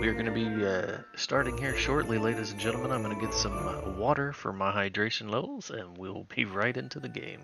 We are going to be starting here shortly, ladies and gentlemen. I'm going to get some water for my hydration levels, and we'll be right into the game.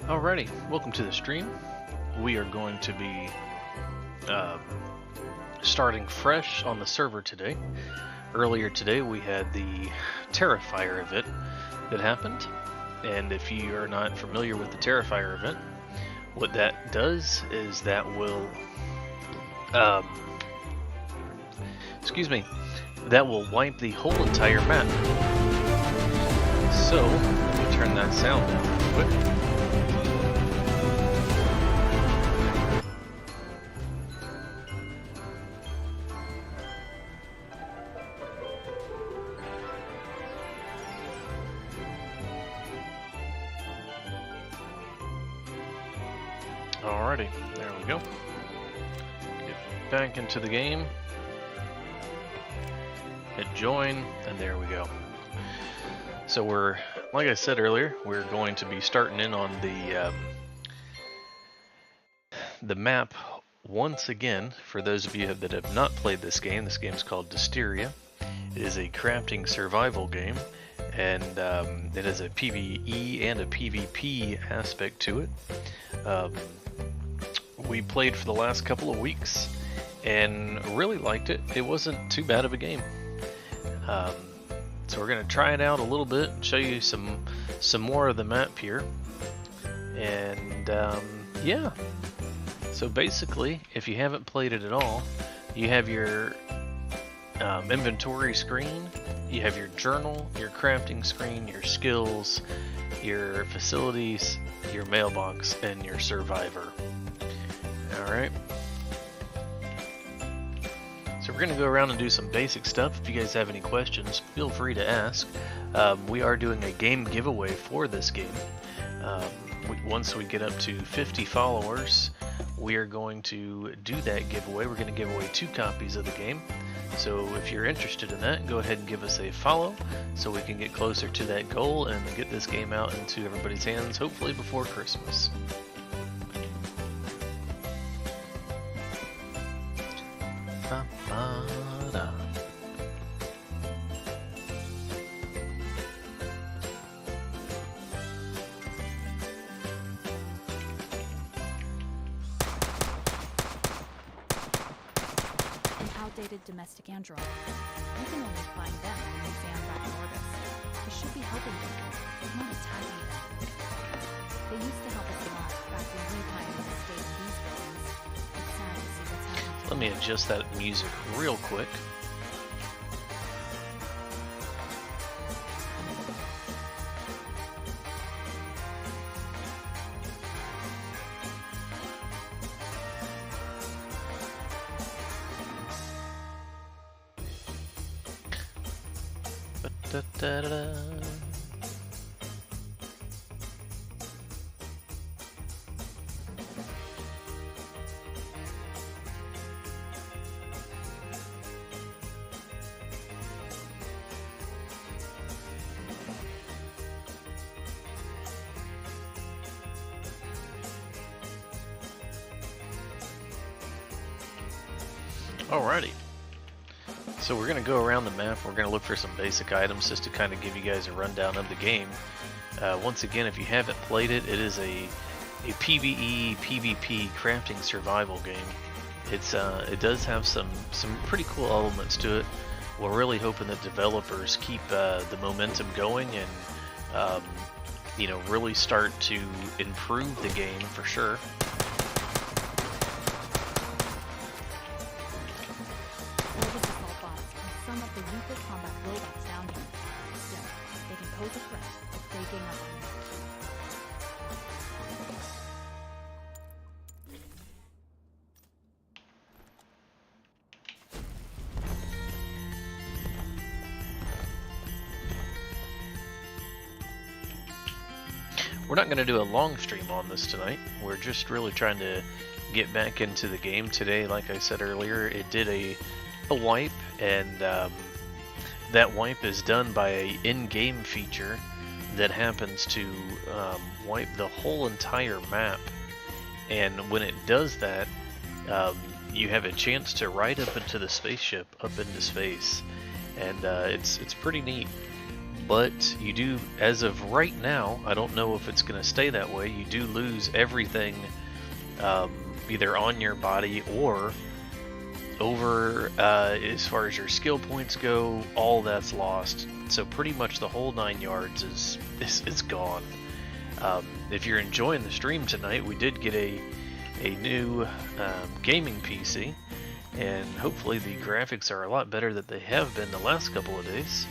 Alrighty, welcome to the stream. We are going to be starting fresh on the server today. Earlier today we had the Terrifier event that happened, and if you are not familiar with the Terrifier event, what that does is that will that will wipe the whole entire map. So let me turn that sound down real quick. Alrighty, there we go. Get back into the game. Hit join, and there we go. So we're, like I said earlier, we're going to be starting in on the map once again. For those of you that have not played this game's called Dysterra. It is a crafting survival game, and it has a PvE and a PvP aspect to it. We played for the last couple of weeks and really liked it. It wasn't too bad of a game. So we're going to try it out a little bit and show you some more of the map here. And yeah, so basically, if you haven't played it at all, you have your inventory screen, you have your journal, your crafting screen, your skills, your facilities, your mailbox, and your survivor. Alright. So we're going to go around and do some basic stuff. If you guys have any questions, feel free to ask. We are doing a game giveaway for this game. Once we get up to 50 followers, we are going to do that giveaway. We're going to give away 2 copies of the game. So if you're interested in that, go ahead and give us a follow so we can get closer to that goal and get this game out into everybody's hands, hopefully before Christmas. Ba-ba-da. An outdated domestic android. You can only find them when you stand back in orbit. They should be helping you, not attacking you. They used to help us a lot back when we pioneers stayed in these buildings. It's sad to see what's happening. Let me adjust that music real quick. Da-da-da-da. Alrighty. So we're going to go around the map. We're going to look for some basic items just to kind of give you guys a rundown of the game. Once again, if you haven't played it, it is a PvE, PvP crafting survival game. It does have some pretty cool elements to it. We're really hoping that developers keep the momentum going and you know, really start to improve the game for sure. Some of the weaker combat robots down here. Still, they can pose a threat if they gang up on you. We're not going to do a long stream on this tonight. We're just really trying to get back into the game today. Like I said earlier, it did a wipe, and that wipe is done by a in-game feature that happens to wipe the whole entire map. And when it does that, you have a chance to ride up into the spaceship, up into space, and it's pretty neat. But you do, as of right now, I don't know if it's going to stay that way, you do lose everything either on your body or over, as far as your skill points go, all that's lost. So pretty much the whole 9 yards is gone. If you're enjoying the stream tonight, we did get a new gaming PC, and hopefully the graphics are a lot better than they have been the last couple of days.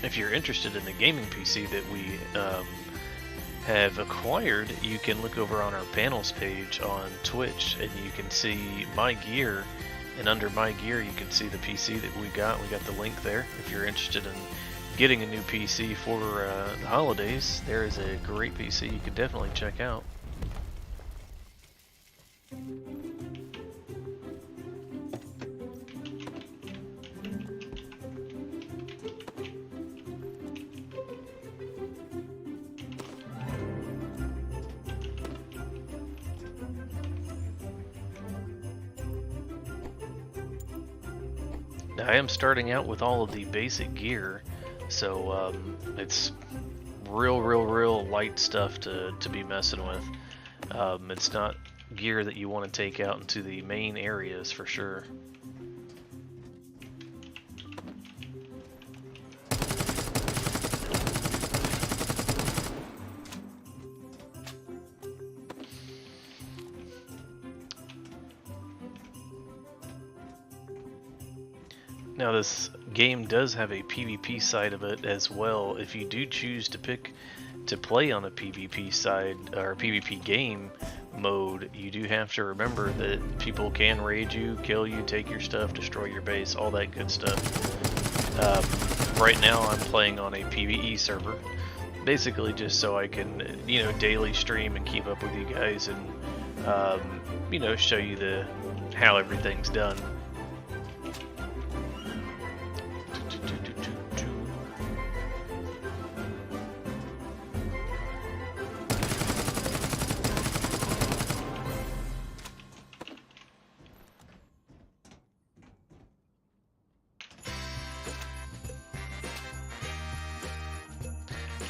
If you're interested in the gaming PC that we have acquired, you can look over on our panels page on Twitch and you can see my gear, and under my gear you can see the PC that we got. We got the link there. If you're interested in getting a new PC for the holidays, there is a great PC you can definitely check out. Now, I am starting out with all of the basic gear, so it's real light stuff to be messing with. It's not gear that you want to take out into the main areas for sure. Now this game does have a PvP side of it as well. If you do choose to pick to play on a PvP side or PvP game mode, you do have to remember that people can raid you, kill you, take your stuff, destroy your base, all that good stuff. Right now I'm playing on a PvE server, basically just so I can, you know, daily stream and keep up with you guys and, you know, show you how everything's done.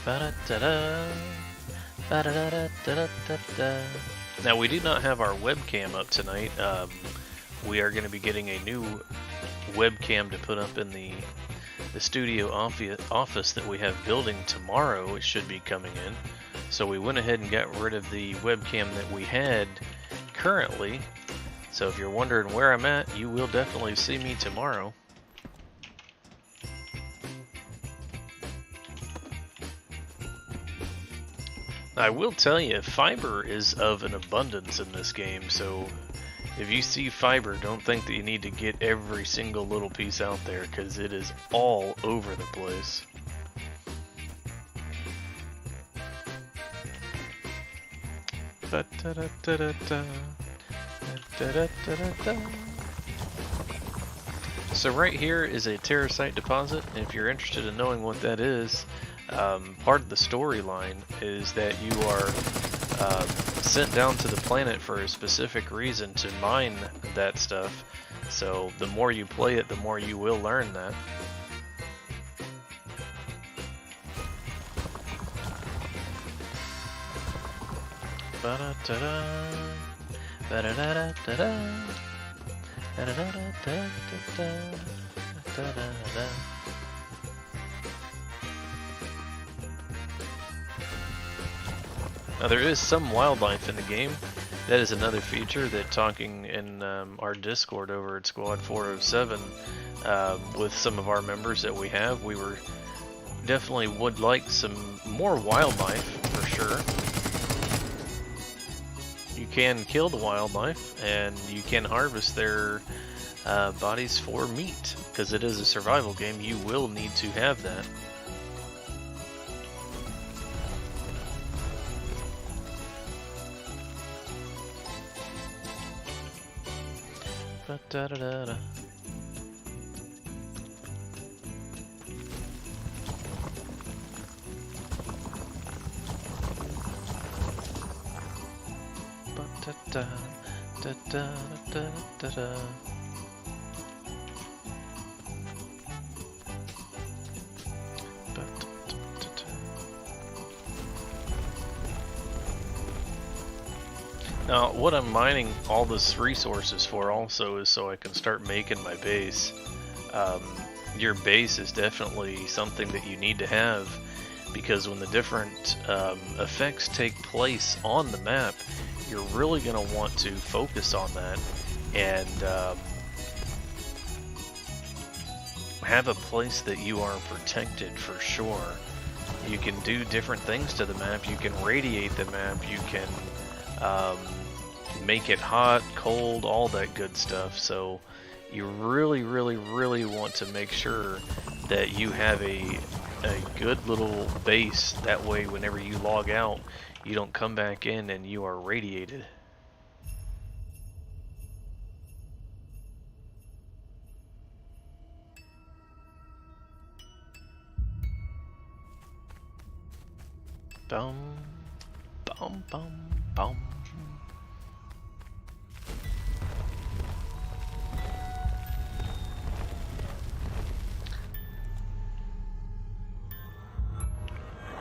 Ba-da-da-da, ba-da-da-da-da-da-da. Now we do not have our webcam up tonight. We are going to be getting a new webcam to put up in the studio office that we have building tomorrow. It should be coming in. So we went ahead and got rid of the webcam that we had currently. So if you're wondering where I'm at, you will definitely see me tomorrow. I will tell you, fiber is of an abundance in this game, so if you see fiber, don't think that you need to get every single little piece out there, because it is all over the place. So right here is a Parasite Deposit, and if you're interested in knowing what that is, part of the storyline is that you are sent down to the planet for a specific reason to mine that stuff. So the more you play it, the more you will learn that. Now there is some wildlife in the game. That is another feature that, talking in our Discord over at Squad 407 with some of our members that we have, we were definitely would like some more wildlife for sure. You can kill the wildlife and you can harvest their bodies for meat, because it is a survival game. You will need to have that. Da da da da. Da da da da da da. Now, what I'm mining all this resources for also is so I can start making my base. Your base is definitely something that you need to have, because when the different effects take place on the map, you're really going to want to focus on that and have a place that you are protected for sure. You can do different things to the map. You can radiate the map. You can make it hot, cold, all that good stuff. So you really want to make sure that you have a good little base. That way whenever you log out, you don't come back in and you are radiated. Bum, bum, bum, bum.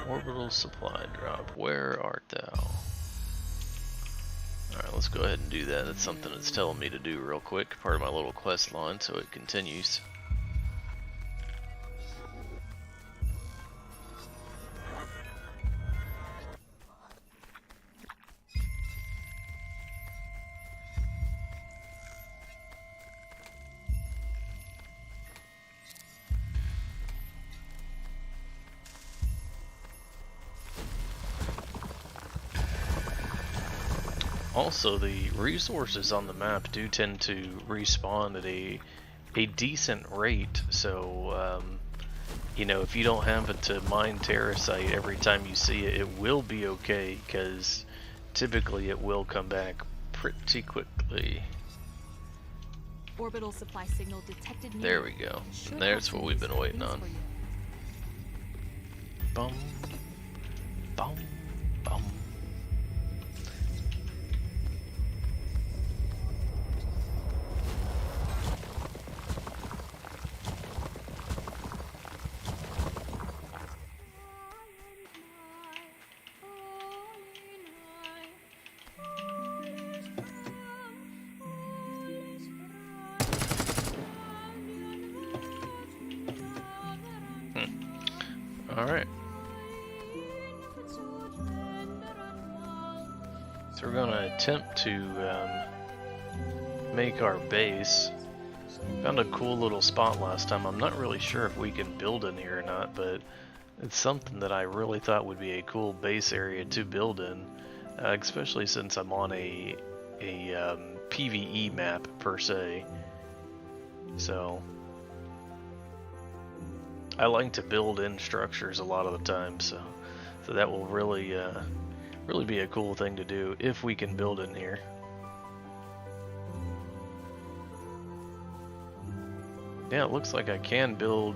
Orbital supply drop, where art thou? Alright, let's go ahead and do that. That's something it's telling me to do real quick, part of my little quest line, so it continues. Also, the resources on the map do tend to respawn at a decent rate, so you know, if you don't happen to mine terracite every time you see it, it will be okay, because typically it will come back pretty quickly. Orbital supply signal detected. There we go. There's what we've been waiting on. Bum, bum, bum. Alright. So we're gonna attempt to make our base. Found a cool little spot last time. I'm not really sure if we can build in here or not, but it's something that I really thought would be a cool base area to build in, especially since I'm on a PvE map per se. So I like to build in structures a lot of the time, so that will really really be a cool thing to do if we can build in here. Yeah, it looks like I can build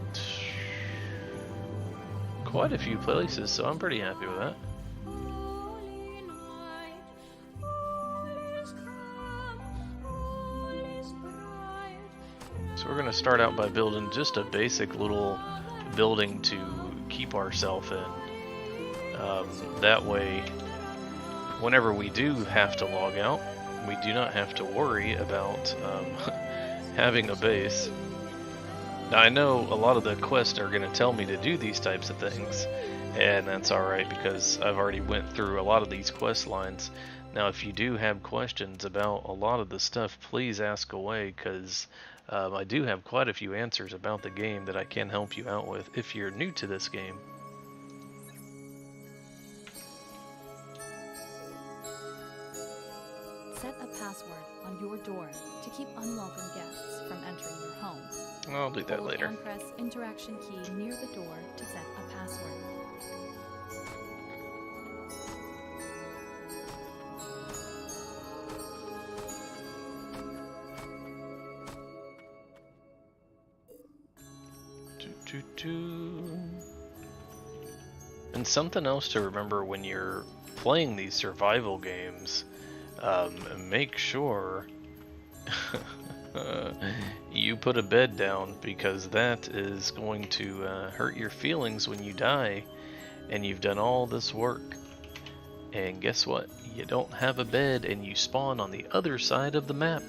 quite a few places, so I'm pretty happy with that. So we're going to start out by building just a basic little building to keep ourselves in. That way, whenever we do have to log out, we do not have to worry about having a base. Now I know a lot of the quests are going to tell me to do these types of things, and that's alright because I've already went through a lot of these quest lines. Now if you do have questions about a lot of the stuff, please ask away, because I do have quite a few answers about the game that I can help you out with if you're new to this game. Set a password on your door to keep unwelcome guests from entering your home. I'll do that later. And press interaction key near the door to set a password. And something else to remember when you're playing these survival games, make sure you put a bed down, because that is going to hurt your feelings when you die and you've done all this work. And guess what? You don't have a bed and you spawn on the other side of the map.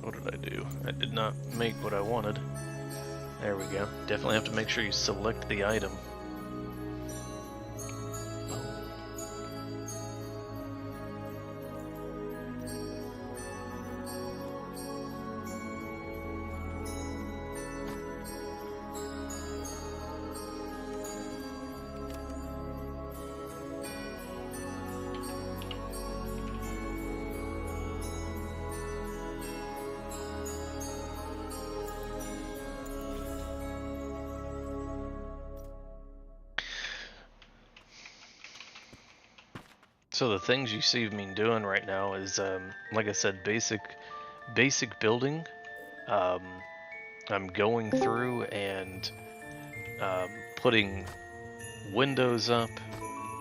What did I do? I did not make what I wanted. There we go. Definitely have to make sure you select the item. So the things you see me doing right now is, like I said, basic building. I'm going through and putting windows up.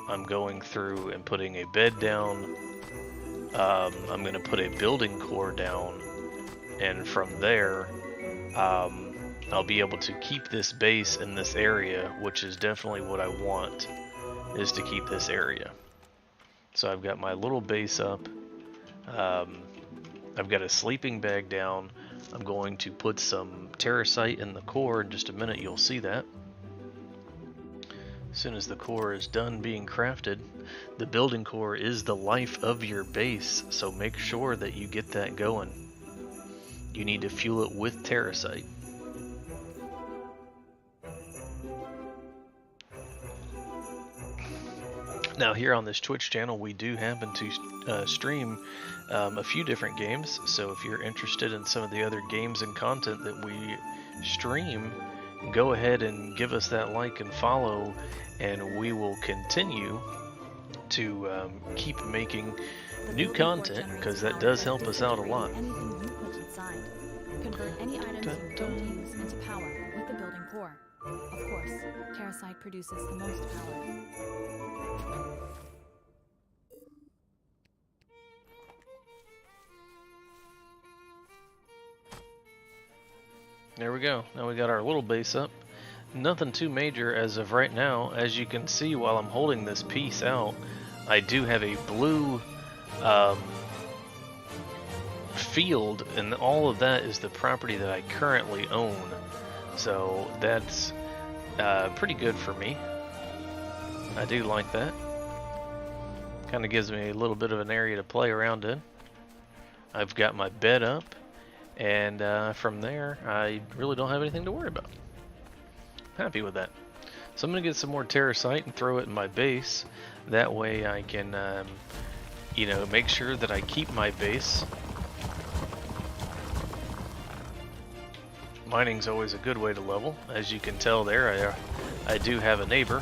I'm going through and putting a bed down. I'm going to put a building core down, and from there, I'll be able to keep this base in this area, which is definitely what I want, is to keep this area. So I've got my little base up, I've got a sleeping bag down. I'm going to put some terracite in the core. In just a minute you'll see that. As soon as the core is done being crafted, the building core is the life of your base, so make sure that you get that going. You need to fuel it with terracite. Now here on this Twitch channel we do happen to stream a few different games, so if you're interested in some of the other games and content that we stream, go ahead and give us that like and follow, and we will continue to keep making new content, because that does help us out a lot. Anything you put inside. Convert any items you don't use into power with the building core. Of course, terracite produces the most power. There we go. Now we got our little base up. Nothing too major as of right now. As you can see while I'm holding this piece out, I do have a blue field, and all of that is the property that I currently own. So that's pretty good for me. I do like that. Kind of gives me a little bit of an area to play around in. I've got my bed up, and from there I really don't have anything to worry about. Happy with that. So I'm going to get some more terracite and throw it in my base. That way I can, you know, make sure that I keep my base. Mining's always a good way to level. As you can tell there, I do have a neighbor.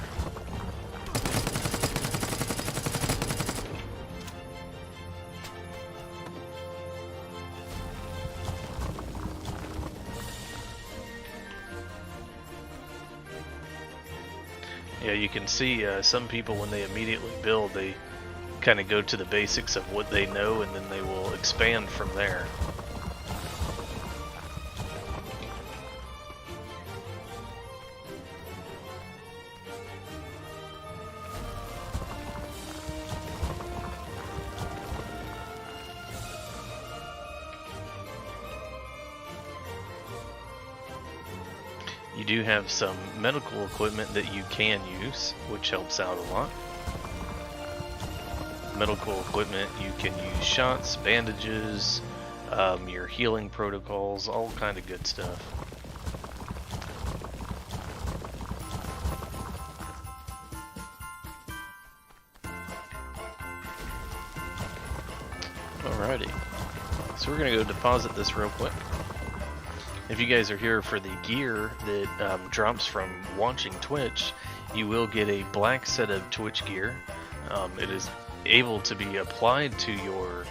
Yeah, you can see some people, when they immediately build, they kind of go to the basics of what they know, and then they will expand from there. You do have some medical equipment that you can use, which helps out a lot. Medical equipment, you can use shots, bandages, your healing protocols, all kind of good stuff. Alrighty, so we're gonna go deposit this real quick. If you guys are here for the gear that drops from watching Twitch, you will get a black set of Twitch gear. It is able to be applied to your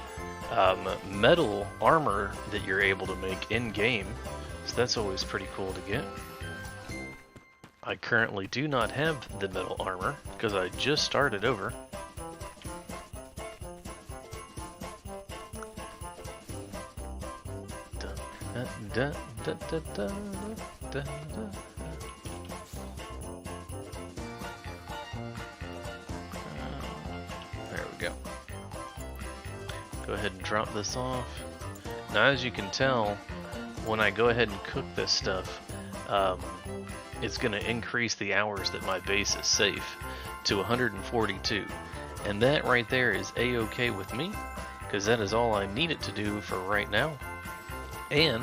metal armor that you're able to make in-game, so that's always pretty cool to get. I currently do not have the metal armor because I just started over. Da, da, da, da, da, da. There we go. Go ahead and drop this off. Now, as you can tell, when I go ahead and cook this stuff, it's going to increase the hours that my base is safe to 142. And that right there is a-okay with me, because that is all I need it to do for right now. And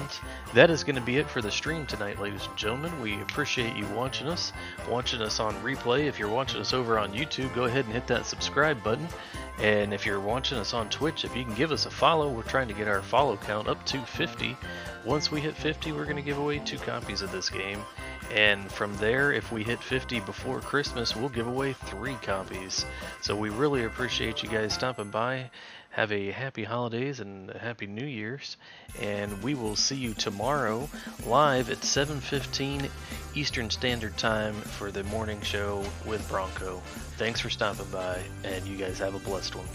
that is going to be it for the stream tonight, ladies and gentlemen. We appreciate you watching us on replay. If you're watching us over on YouTube, go ahead and hit that subscribe button. And if you're watching us on Twitch, if you can give us a follow, we're trying to get our follow count up to 50. Once we hit 50, we're going to give away 2 copies of this game. And from there, if we hit 50 before Christmas, we'll give away 3 copies. So we really appreciate you guys stopping by. Have a happy holidays and a happy New Year's, and we will see you tomorrow live at 7:15 Eastern Standard Time for the morning show with Bronco. Thanks for stopping by, and you guys have a blessed one.